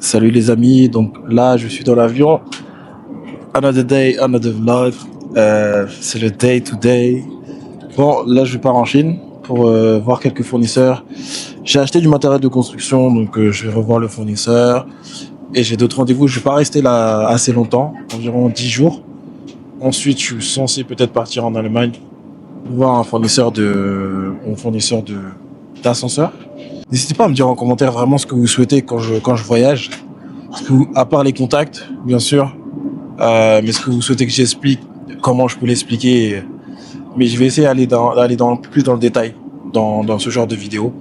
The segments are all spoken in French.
Salut les amis, donc là je suis dans l'avion. Another day, another vlog. C'est le day to day. Bon, là je pars en Chine pour voir quelques fournisseurs. J'ai acheté du matériel de construction, donc je vais revoir le fournisseur. Et j'ai d'autres rendez-vous. Je vais pas rester là assez longtemps, environ 10 jours. Ensuite, je suis censé peut-être partir en Allemagne pour voir un fournisseur d'ascenseurs. N'hésitez pas à me dire en commentaire vraiment ce que vous souhaitez quand je voyage. À part les contacts, bien sûr, mais est-ce que vous souhaitez que j'explique comment je peux l'expliquer? Mais je vais essayer d'aller plus dans le détail dans ce genre de vidéo.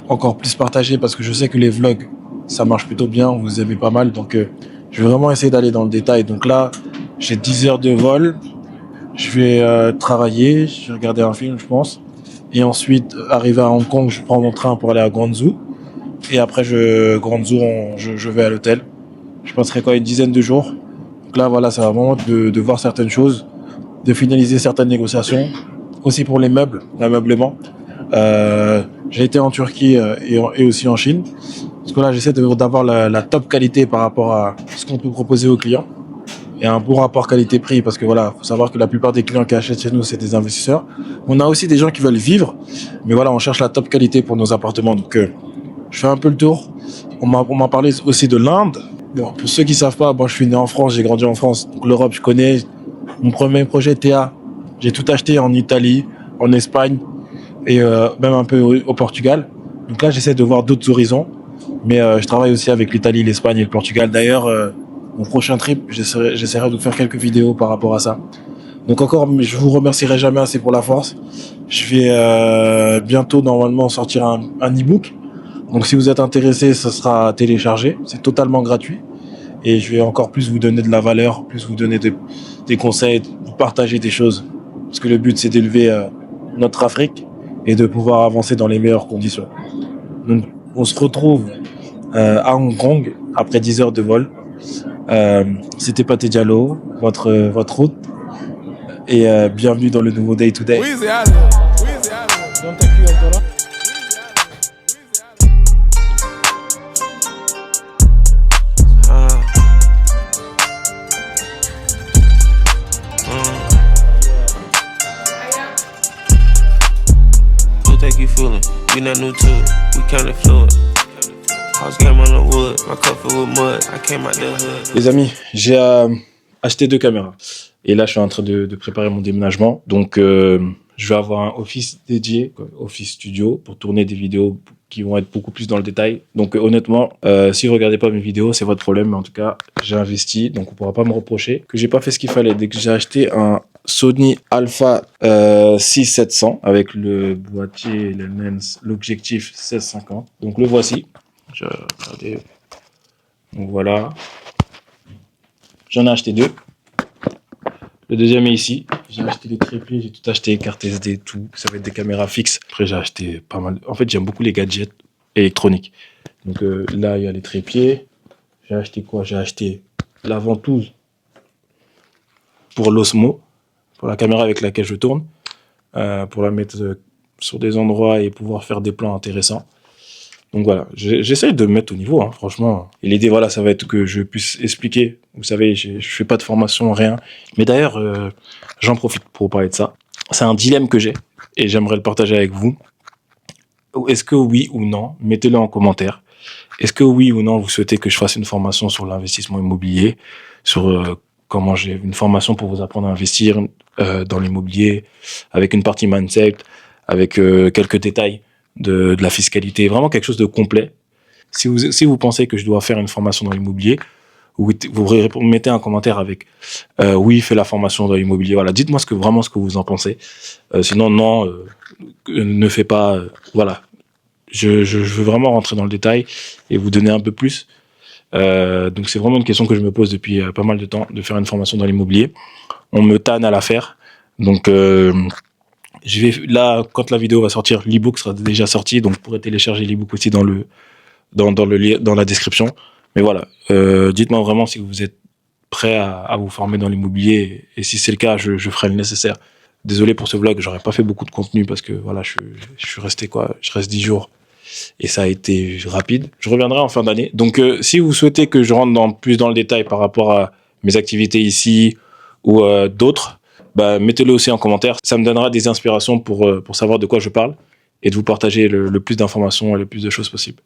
Encore plus partager parce que je sais que les vlogs, ça marche plutôt bien, vous aimez pas mal. Donc, je vais vraiment essayer d'aller dans le détail. Donc là, j'ai 10 heures de vol. Je vais travailler, je vais regarder un film, je pense. Et ensuite, arriver à Hong Kong, je prends mon train pour aller à Guangzhou. Et après, je vais à l'hôtel. Je passerai une dizaine de jours. Donc là, voilà, c'est vraiment de voir certaines choses, de finaliser certaines négociations. Aussi pour les meubles, l'ameublement. J'ai été en Turquie et aussi en Chine. Parce que là, j'essaie d'avoir la top qualité par rapport à ce qu'on peut proposer aux clients. Et un bon rapport qualité-prix, parce que voilà, faut savoir que la plupart des clients qui achètent chez nous, c'est des investisseurs. On a aussi des gens qui veulent vivre, mais voilà, on cherche la top qualité pour nos appartements. Donc, je fais un peu le tour. On m'a parlé aussi de l'Inde. Bon, pour ceux qui savent pas, moi je suis né en France, j'ai grandi en France. Donc l'Europe, je connais. Mon premier projet TA, j'ai tout acheté en Italie, en Espagne et même un peu au Portugal. Donc là, j'essaie de voir d'autres horizons. Mais je travaille aussi avec l'Italie, l'Espagne et le Portugal. D'ailleurs, mon prochain trip, j'essaierai de faire quelques vidéos par rapport à ça. Donc encore, je vous remercierai jamais assez pour la force. Je vais bientôt normalement sortir un e-book. Donc si vous êtes intéressé, ça sera téléchargé. C'est totalement gratuit. Et je vais encore plus vous donner de la valeur, plus vous donner des conseils, vous partager des choses. Parce que le but, c'est d'élever notre Afrique et de pouvoir avancer dans les meilleures conditions. Donc on se retrouve à Hong Kong après 10 heures de vol. C'était Pathé Diallo, votre hôte. Et bienvenue dans le nouveau Day to Day. You feeling? We not new to it, we kinda fluid. House game on the wood, my cup filled with mud. I came out the hood. Les amis, j'ai acheté 2 caméras. Et là, je suis en train de préparer mon déménagement. Donc, je vais avoir un office dédié, office studio, pour tourner des vidéos qui vont être beaucoup plus dans le détail. Donc, honnêtement, si vous regardez pas mes vidéos, c'est votre problème. Mais en tout cas, j'ai investi, donc on pourra pas me reprocher que j'ai pas fait ce qu'il fallait. Dès que j'ai acheté un Sony Alpha 6700 avec le boîtier, le lens, l'objectif 1650. Donc, le voici. Regardez. Donc, voilà. J'en ai acheté 2. Le deuxième est ici. J'ai acheté les trépieds, j'ai tout acheté, carte SD, tout. Ça va être des caméras fixes. Après, j'ai acheté pas mal. En fait, j'aime beaucoup les gadgets électroniques. Donc là, il y a les trépieds. J'ai acheté quoi? J'ai acheté la ventouse pour l'Osmo, pour la caméra avec laquelle je tourne, pour la mettre sur des endroits et pouvoir faire des plans intéressants. Donc voilà, j'essaye de me mettre au niveau, hein, franchement. Et l'idée, voilà, ça va être que je puisse expliquer. Vous savez, je fais pas de formation, rien. Mais d'ailleurs, j'en profite pour parler de ça. C'est un dilemme que j'ai et j'aimerais le partager avec vous. Est-ce que oui ou non, mettez-le en commentaire. Est-ce que oui ou non, vous souhaitez que je fasse une formation sur l'investissement immobilier, sur comment j'ai une formation pour vous apprendre à investir dans l'immobilier, avec une partie mindset, avec quelques détails de la fiscalité, vraiment quelque chose de complet. Si vous pensez que je dois faire une formation dans l'immobilier, vous mettez un commentaire avec oui, fais la formation dans l'immobilier. Voilà, dites-moi ce que vous en pensez. Sinon, non, ne fais pas. Voilà, je veux vraiment rentrer dans le détail et vous donner un peu plus. Donc, c'est vraiment une question que je me pose depuis pas mal de temps, de faire une formation dans l'immobilier. On me tanne à la faire. Donc, là, quand la vidéo va sortir, l'e-book sera déjà sorti, donc vous pourrez télécharger l'e-book aussi dans la description. Mais voilà, dites-moi vraiment si vous êtes prêt à vous former dans l'immobilier, et si c'est le cas, je ferai le nécessaire. Désolé pour ce vlog, j'aurais pas fait beaucoup de contenu parce que voilà, je suis resté je reste 10 jours et ça a été rapide. Je reviendrai en fin d'année. Donc, si vous souhaitez que je rentre plus dans le détail par rapport à mes activités ici ou d'autres, bah, mettez-le aussi en commentaire. Ça me donnera des inspirations pour savoir de quoi je parle et de vous partager le plus d'informations et le plus de choses possibles.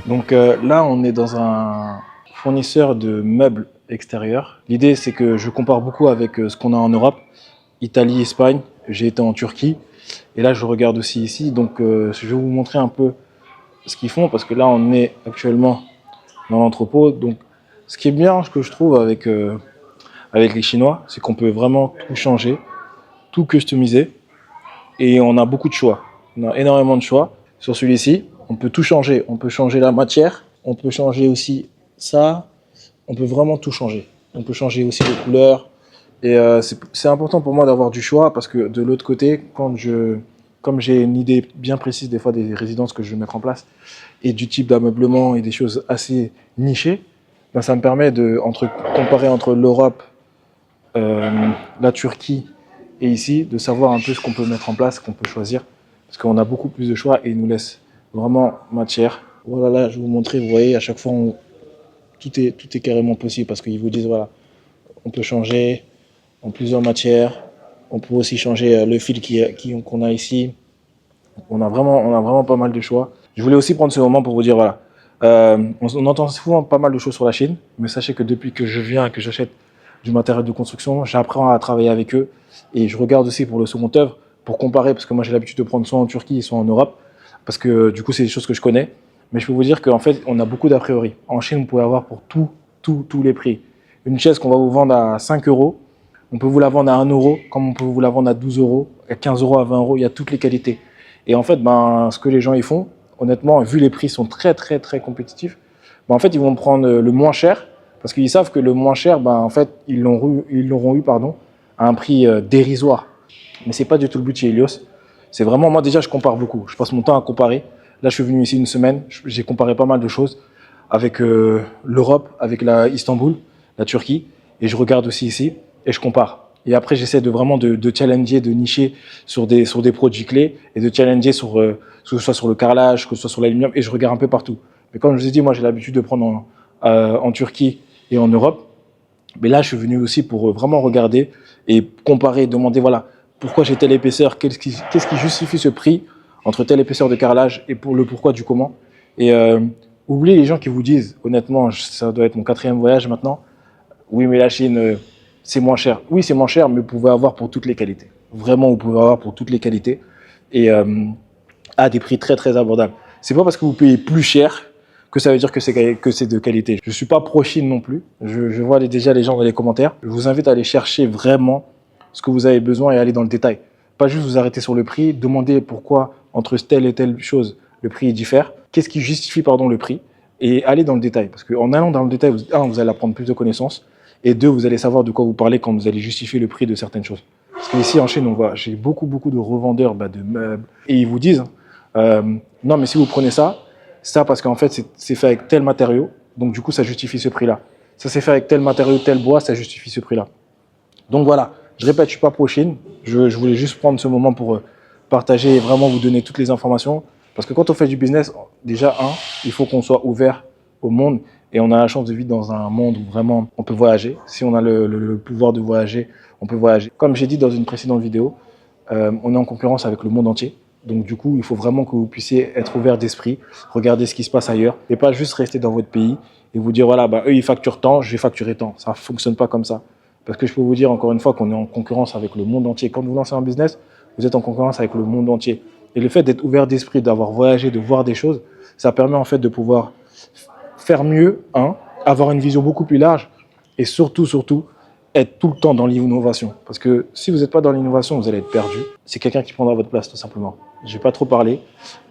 Donc là, on est dans un fournisseur de meubles extérieurs. L'idée, c'est que je compare beaucoup avec ce qu'on a en Europe, Italie, Espagne. J'ai été en Turquie et là, je regarde aussi ici. Donc, je vais vous montrer un peu ce qu'ils font parce que là, on est actuellement dans l'entrepôt. Donc, ce qui est bien, ce que je trouve avec les Chinois, c'est qu'on peut vraiment tout changer, tout customiser et on a beaucoup de choix. On a énormément de choix. Sur celui-ci, on peut tout changer. On peut changer la matière, on peut changer aussi ça, on peut vraiment tout changer. On peut changer aussi les couleurs. Et c'est important pour moi d'avoir du choix parce que de l'autre côté, comme j'ai une idée bien précise des fois des résidences que je vais mettre en place et du type d'ameublement et des choses assez nichées, ben ça me permet de comparer entre l'Europe, la Turquie et ici, de savoir un peu ce qu'on peut mettre en place, qu'on peut choisir. Parce qu'on a beaucoup plus de choix et ils nous laissent vraiment matière. Voilà, là, je vais vous montrer, vous voyez, à chaque fois, tout est carrément possible parce qu'ils vous disent, voilà, on peut changer en plusieurs matières. On peut aussi changer le fil qu'on a ici. On a vraiment pas mal de choix. Je voulais aussi prendre ce moment pour vous dire, voilà, on entend souvent pas mal de choses sur la Chine, mais sachez que depuis que je viens et que j'achète du matériel de construction, j'apprends à travailler avec eux et je regarde aussi pour le second œuvre pour comparer, parce que moi j'ai l'habitude de prendre soit en Turquie, soit en Europe, parce que du coup c'est des choses que je connais. Mais je peux vous dire qu'en fait, on a beaucoup d'a priori. En Chine, vous pouvez avoir pour tous les prix. Une chaise qu'on va vous vendre à 5 €, on peut vous la vendre à 1 €, comme on peut vous la vendre à 12 €, à 15 €, à 20 €, il y a toutes les qualités. Et en fait, ce que les gens y font, honnêtement, vu les prix sont très compétitifs, en fait, ils vont prendre le moins cher, parce qu'ils savent que le moins cher, en fait, ils l'auront eu, à un prix dérisoire. Mais c'est pas du tout le but chez Helios. C'est vraiment, moi déjà, je compare beaucoup. Je passe mon temps à comparer. Là, je suis venu ici une semaine. J'ai comparé pas mal de choses avec l'Europe, avec Istanbul, la Turquie. Et je regarde aussi ici et je compare. Et après, j'essaie de challenger, de nicher sur des produits clés et de challenger que ce soit sur le carrelage, que ce soit sur l'aluminium. Et je regarde un peu partout. Mais comme je vous ai dit, moi, j'ai l'habitude de prendre en Turquie et en Europe. Mais là, je suis venu aussi pour vraiment regarder et comparer, demander, voilà, pourquoi j'ai telle épaisseur, qu'est-ce qui justifie ce prix entre telle épaisseur de carrelage et pour le pourquoi du comment. Et oubliez les gens qui vous disent, honnêtement, ça doit être mon 4e voyage maintenant, oui, mais la Chine, c'est moins cher. Oui, c'est moins cher, mais vous pouvez avoir pour toutes les qualités. Vraiment, vous pouvez avoir pour toutes les qualités et à des prix très abordables. C'est pas parce que vous payez plus cher que ça veut dire que c'est de qualité. Je suis pas pro-Chine non plus. Je vois déjà les gens dans les commentaires. Je vous invite à aller chercher vraiment ce que vous avez besoin et aller dans le détail. Pas juste vous arrêter sur le prix, demander pourquoi entre telle et telle chose le prix diffère, qu'est-ce qui justifie le prix, et aller dans le détail. Parce qu'en allant dans le détail, vous allez apprendre plus de connaissances, et 2, vous allez savoir de quoi vous parlez quand vous allez justifier le prix de certaines choses. Parce qu'ici en Chine, on voit, j'ai beaucoup de revendeurs de meubles, et ils vous disent, non mais si vous prenez ça parce qu'en fait c'est fait avec tel matériau, donc du coup ça justifie ce prix-là. Ça c'est fait avec tel matériau, tel bois, ça justifie ce prix-là. Donc voilà, je répète, je suis pas pro-Chine, je voulais juste prendre ce moment pour partager et vraiment vous donner toutes les informations. Parce que quand on fait du business, déjà, il faut qu'on soit ouvert au monde. Et on a la chance de vivre dans un monde où vraiment on peut voyager. Si on a le pouvoir de voyager, on peut voyager. Comme j'ai dit dans une précédente vidéo, on est en concurrence avec le monde entier. Donc du coup, il faut vraiment que vous puissiez être ouvert d'esprit, regarder ce qui se passe ailleurs, et pas juste rester dans votre pays et vous dire, voilà, eux, ils facturent tant, je vais facturer tant. Ça ne fonctionne pas comme ça. Parce que je peux vous dire encore une fois qu'on est en concurrence avec le monde entier. Quand vous lancez un business, vous êtes en concurrence avec le monde entier. Et le fait d'être ouvert d'esprit, d'avoir voyagé, de voir des choses, ça permet en fait de pouvoir faire mieux, avoir une vision beaucoup plus large et surtout, être tout le temps dans l'innovation. Parce que si vous n'êtes pas dans l'innovation, vous allez être perdu. C'est quelqu'un qui prendra votre place, tout simplement. Je n'ai pas trop parlé.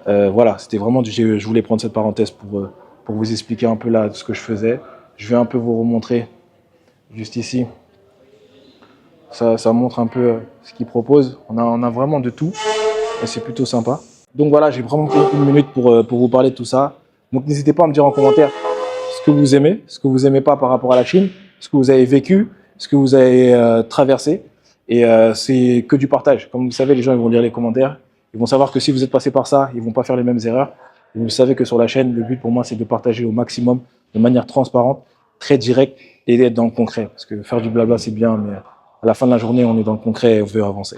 Voilà, c'était vraiment, je voulais prendre cette parenthèse pour vous expliquer un peu là ce que je faisais. Je vais un peu vous remontrer juste ici. Ça montre un peu ce qu'ils proposent. On a vraiment de tout et c'est plutôt sympa. Donc voilà, j'ai vraiment pris une minute pour vous parler de tout ça. Donc n'hésitez pas à me dire en commentaire ce que vous aimez, ce que vous n'aimez pas par rapport à la Chine, ce que vous avez vécu, ce que vous avez traversé. Et c'est que du partage. Comme vous savez, les gens ils vont lire les commentaires. Ils vont savoir que si vous êtes passé par ça, ils vont pas faire les mêmes erreurs. Et vous savez que sur la chaîne, le but pour moi, c'est de partager au maximum, de manière transparente, très directe et d'être dans le concret. Parce que faire du blabla, c'est bien, mais à la fin de la journée, on est dans le concret et on veut avancer.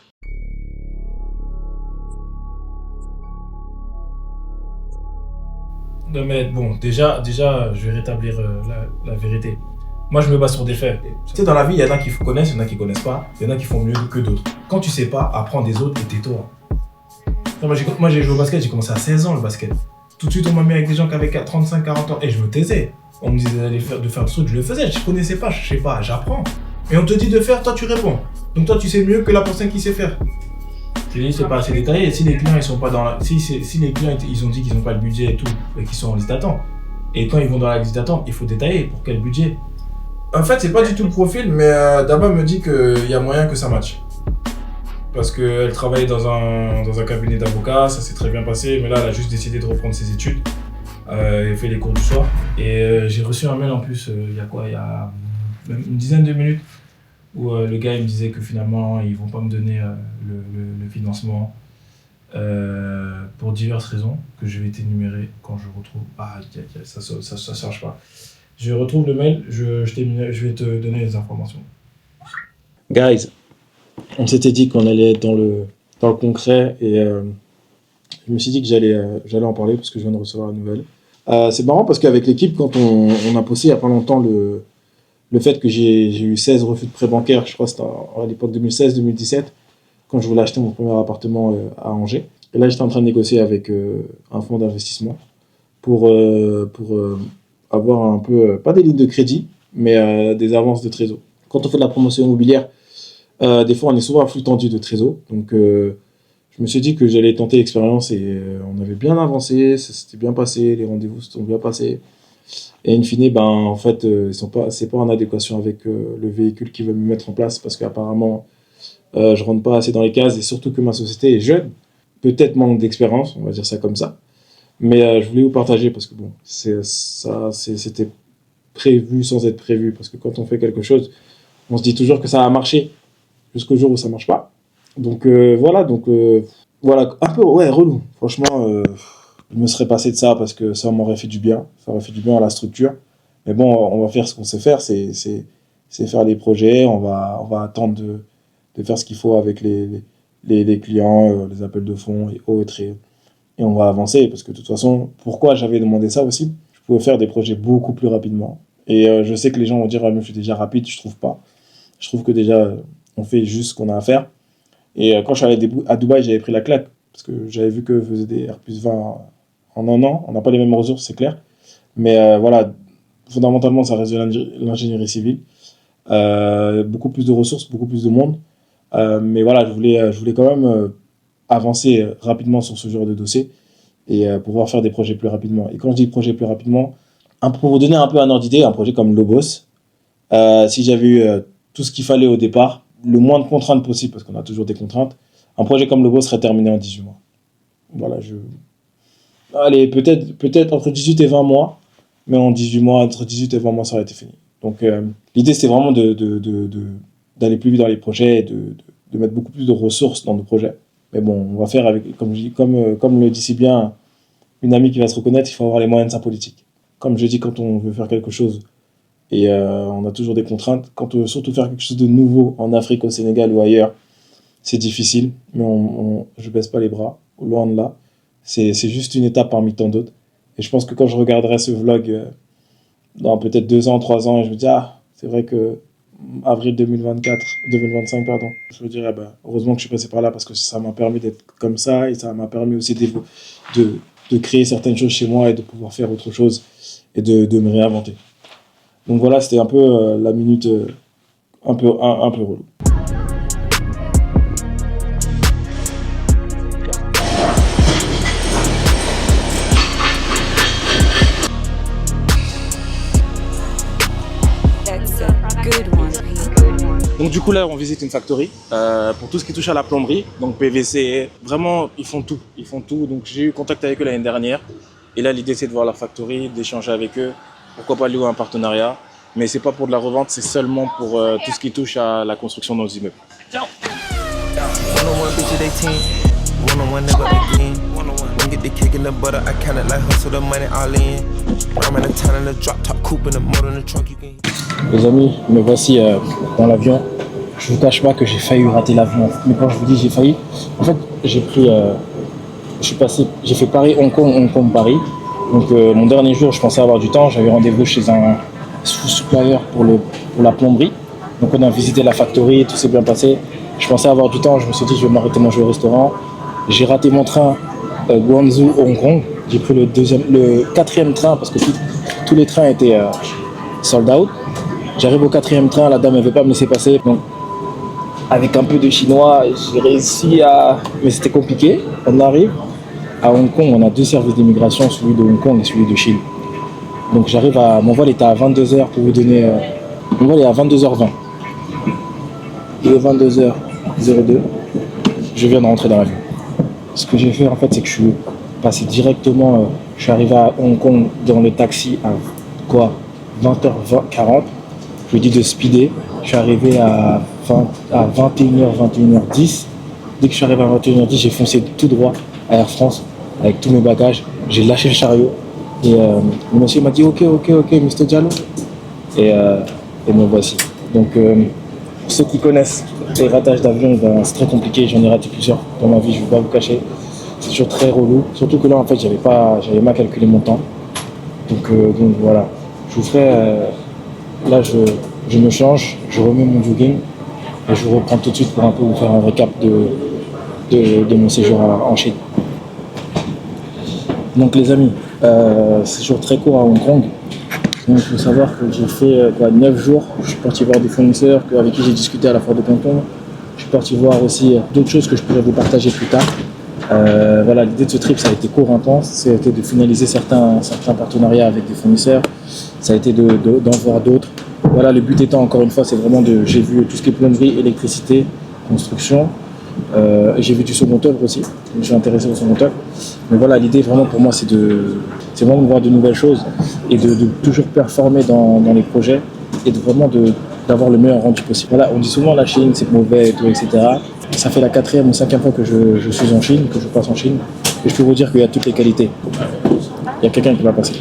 Non mais bon, déjà, je vais rétablir la vérité. Moi, je me base sur des faits. Tu sais, dans la vie, il y en a qui connaissent, il y en a qui connaissent pas, il y en a qui font mieux que d'autres. Quand tu sais pas, apprends des autres et tais-toi. Moi, j'ai joué au basket, j'ai commencé à 16 ans le basket. Tout de suite, on m'a mis avec des gens qui avaient 35, 40 ans et je me taisais. On me disait de faire des trucs, je le faisais, je connaissais pas, je sais pas, j'apprends. Et on te dit de faire, toi tu réponds. Donc toi, tu sais mieux que la personne qui sait faire. C'est pas assez détaillé. Si les clients ils sont pas dans la... si les clients ils ont dit qu'ils n'ont pas le budget et tout, et qu'ils sont en liste d'attente, et quand ils vont dans la liste d'attente, il faut détailler pour quel budget. En fait, c'est pas du tout le profil, mais Daba me dit qu'il y a moyen que ça matche. Parce qu'elle travaillait dans un cabinet d'avocats, ça s'est très bien passé, mais là elle a juste décidé de reprendre ses études. Elle fait les cours du soir. Et j'ai reçu un mail en plus, il y a même une dizaine de minutes, où le gars il me disait que finalement ils vont pas me donner le financement pour diverses raisons que je vais t'énumérer quand je retrouve. Ça charge pas. Je retrouve le mail, je vais te donner les informations. Guys, on s'était dit qu'on allait être dans le concret et je me suis dit que j'allais en parler parce que je viens de recevoir la nouvelle. C'est marrant parce qu'avec l'équipe, quand on a posté il n'y a pas longtemps le fait que j'ai eu 16 refus de prêt bancaire, je crois que c'était à l'époque 2016-2017, quand je voulais acheter mon premier appartement à Angers. Et là, j'étais en train de négocier avec un fonds d'investissement pour avoir un peu, pas des lignes de crédit, mais des avances de trésor. Quand on fait de la promotion immobilière, des fois, on est souvent à flux tendu de trésor. Donc, je me suis dit que j'allais tenter l'expérience et on avait bien avancé, ça s'était bien passé, les rendez-vous se sont bien passés. Et in fine, en fait, c'est pas en adéquation avec le véhicule qu'ils veulent me mettre en place parce qu'apparemment, je rentre pas assez dans les cases et surtout que ma société est jeune, peut-être manque d'expérience, on va dire ça comme ça. Mais je voulais vous partager parce que bon, c'était prévu sans être prévu parce que quand on fait quelque chose, on se dit toujours que ça va marcher jusqu'au jour où ça marche pas. Donc voilà, un peu relou. Franchement, je me serais passé de ça parce que ça m'aurait fait du bien. Ça aurait fait du bien à la structure. Mais bon, on va faire ce qu'on sait faire, c'est faire les projets. On va attendre de faire ce qu'il faut avec les clients, les appels de fonds et autres. Et on va avancer parce que de toute façon, pourquoi j'avais demandé ça aussi? Je pouvais faire des projets beaucoup plus rapidement. Et je sais que les gens vont dire, mais je suis déjà rapide. Je trouve pas. Je trouve que déjà, on fait juste ce qu'on a à faire. Et quand je suis allé à Dubaï, j'avais pris la claque parce que j'avais vu que faisaient des R+20 en un an. On n'a pas les mêmes ressources, c'est clair. Mais voilà, fondamentalement, ça reste de l'ingénierie civile. Beaucoup plus de ressources, beaucoup plus de monde. Mais voilà, je voulais quand même avancer rapidement sur ce genre de dossier et pouvoir faire des projets plus rapidement. Et quand je dis projets plus rapidement, pour vous donner un peu un ordre d'idée, un projet comme Lobos, si j'avais eu tout ce qu'il fallait au départ, le moins de contraintes possible, parce qu'on a toujours des contraintes, un projet comme Lobos serait terminé en 18 mois. Voilà, allez, peut-être entre 18 et 20 mois, mais en 18 mois, entre 18 et 20 mois, ça aurait été fini. Donc l'idée, c'était vraiment d'aller plus vite dans les projets et de mettre beaucoup plus de ressources dans nos projets. Mais bon, on va faire avec, comme le dit si bien une amie qui va se reconnaître, il faut avoir les moyens de sa politique. Comme je dis, quand on veut faire quelque chose, et on a toujours des contraintes, quand on veut surtout faire quelque chose de nouveau en Afrique, au Sénégal ou ailleurs, c'est difficile, mais je baisse pas les bras, loin de là. C'est juste une étape parmi tant d'autres. Et je pense que quand je regarderai ce vlog dans peut-être 2 ans, 3 ans, et je me dis, c'est vrai que avril 2025, je me dirais, heureusement que je suis passé par là parce que ça m'a permis d'être comme ça et ça m'a permis aussi de créer certaines choses chez moi et de pouvoir faire autre chose et de me réinventer. Donc voilà, c'était un peu la minute un peu relou. Donc du coup là on visite une factory pour tout ce qui touche à la plomberie, donc PVC, vraiment ils font tout. Donc j'ai eu contact avec eux l'année dernière et là l'idée c'est de voir leur factory, d'échanger avec eux, pourquoi pas louer un partenariat, mais c'est pas pour de la revente, c'est seulement pour tout ce qui touche à la construction de nos immeubles. 101 bitch at 18. 101 never again. 101 get the cake and the butter. I count it like hustle the money all in. I'm in the town in the drop top coupe in the motor in the trunk you can. Les amis, me voici dans l'avion. Je vous cache pas que j'ai failli rater l'avion. Mais quand je vous dis j'ai failli, en fait j'ai fait Paris-Hong Kong, Paris. Donc mon dernier jour, je pensais avoir du temps. J'avais rendez-vous chez un supplier pour la plomberie. Donc on a visité la factory, tout s'est bien passé. Je pensais avoir du temps, je me suis dit je vais m'arrêter manger au restaurant. J'ai raté mon train Guangzhou, Hong Kong. J'ai pris le 4e train parce que tous les trains étaient sold out. J'arrive au 4e train, la dame ne veut pas me laisser passer. Donc avec un peu de chinois, j'ai réussi à... Mais c'était compliqué. On arrive à Hong Kong, on a 2 services d'immigration, celui de Hong Kong et celui de Chine. Donc j'arrive à... Mon vol était à 22h pour vous donner... Mon vol est à 22h20. Il est 22h02. Je viens de rentrer dans l'avion. Ce que j'ai fait en fait, c'est que je suis passé directement... je suis arrivé à Hong Kong dans le taxi à 20h40. Je lui ai dit de speeder. Je suis arrivé à 21h10. Dès que je suis arrivé à 21h10, j'ai foncé tout droit à Air France avec tous mes bagages. J'ai lâché le chariot. Et le monsieur m'a dit ok, Mr. Diallo. Et me voici. Donc, pour ceux qui connaissent les ratages d'avion, ben, c'est très compliqué. J'en ai raté plusieurs dans ma vie, je ne vais pas vous cacher. C'est toujours très relou. Surtout que là, en fait, j'avais mal calculé mon temps. Donc voilà. Je vous ferai. Là, je me change, je remets mon jogging et je vous reprends tout de suite pour un peu vous faire un récap de mon séjour en Chine. Donc les amis, séjour très court à Hong Kong. Donc il faut savoir que j'ai fait 9 jours. Je suis parti voir des fournisseurs avec qui j'ai discuté à la foire de Canton. Je suis parti voir aussi d'autres choses que je pourrais vous partager plus tard. Voilà, l'idée de ce trip, ça a été court, intense. Ça a été de finaliser certains partenariats avec des fournisseurs. Ça a été d'en voir d'autres. Voilà, le but étant, encore une fois, c'est vraiment j'ai vu tout ce qui est plomberie, électricité, construction. J'ai vu du second œuvre aussi. Je me suis intéressé au second œuvre. Mais voilà, l'idée vraiment pour moi, c'est vraiment de voir de nouvelles choses et de toujours performer dans les projets et d'avoir le meilleur rendu possible. Voilà, on dit souvent la Chine, c'est mauvais et tout, etc. Ça fait la 4e ou 5e fois que je suis en Chine, que je passe en Chine. Et je peux vous dire qu'il y a toutes les qualités. Il y a quelqu'un qui va passer.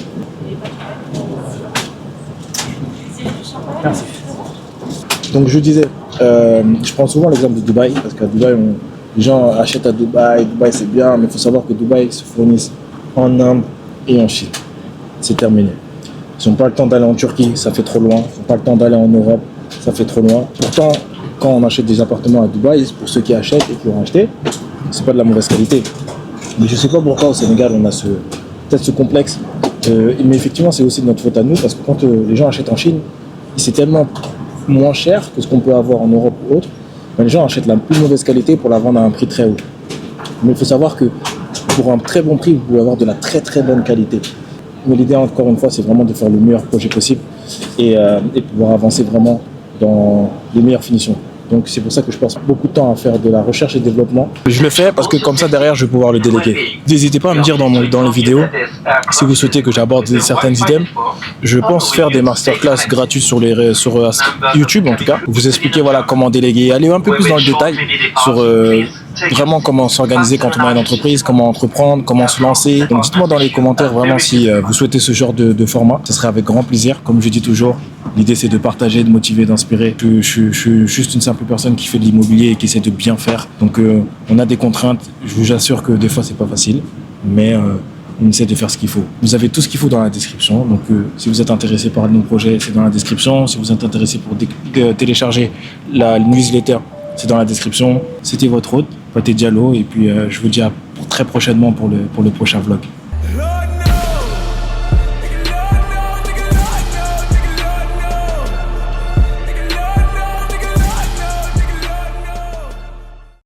Merci. Donc je disais, je prends souvent l'exemple de Dubaï, parce qu'à Dubaï, les gens achètent à Dubaï c'est bien, mais il faut savoir que Dubaï se fournissent en Inde et en Chine. C'est terminé. Ils n'ont pas le temps d'aller en Turquie, ça fait trop loin. Ils n'ont pas le temps d'aller en Europe, ça fait trop loin. Pourtant, quand on achète des appartements à Dubaï, pour ceux qui achètent et qui ont acheté, c'est pas de la mauvaise qualité. Mais je sais pas pourquoi au Sénégal on a peut-être ce complexe. Mais effectivement, c'est aussi de notre faute à nous, parce que quand les gens achètent en Chine, c'est tellement moins cher que ce qu'on peut avoir en Europe ou autre. Mais les gens achètent la plus mauvaise qualité pour la vendre à un prix très haut. Mais il faut savoir que pour un très bon prix, vous pouvez avoir de la très très bonne qualité. Mais l'idée, encore une fois, c'est vraiment de faire le meilleur projet possible et pouvoir avancer vraiment dans les meilleures finitions. Donc c'est pour ça que je passe beaucoup de temps à faire de la recherche et développement. Je le fais parce que comme ça derrière je vais pouvoir le déléguer. N'hésitez pas à me dire dans les vidéos si vous souhaitez que j'aborde certaines items. Je pense faire des masterclass gratuites sur YouTube en tout cas. Vous expliquer voilà comment déléguer, aller un peu plus dans le détail sur vraiment comment s'organiser quand on a une entreprise, comment entreprendre, comment se lancer. Donc dites-moi dans les commentaires vraiment si vous souhaitez ce genre de format. Ce serait avec grand plaisir. Comme je dis toujours, l'idée c'est de partager, de motiver, d'inspirer. Je suis juste une simple personne qui fait de l'immobilier et qui essaie de bien faire. Donc on a des contraintes. Je vous assure que des fois c'est pas facile, mais on essaie de faire ce qu'il faut. Vous avez tout ce qu'il faut dans la description. Donc si vous êtes intéressé par nos projets, c'est dans la description. Si vous êtes intéressé pour télécharger la newsletter, c'est dans la description. C'était votre hôte, Pathé Diallo, et puis je vous dis à très prochainement pour le prochain vlog.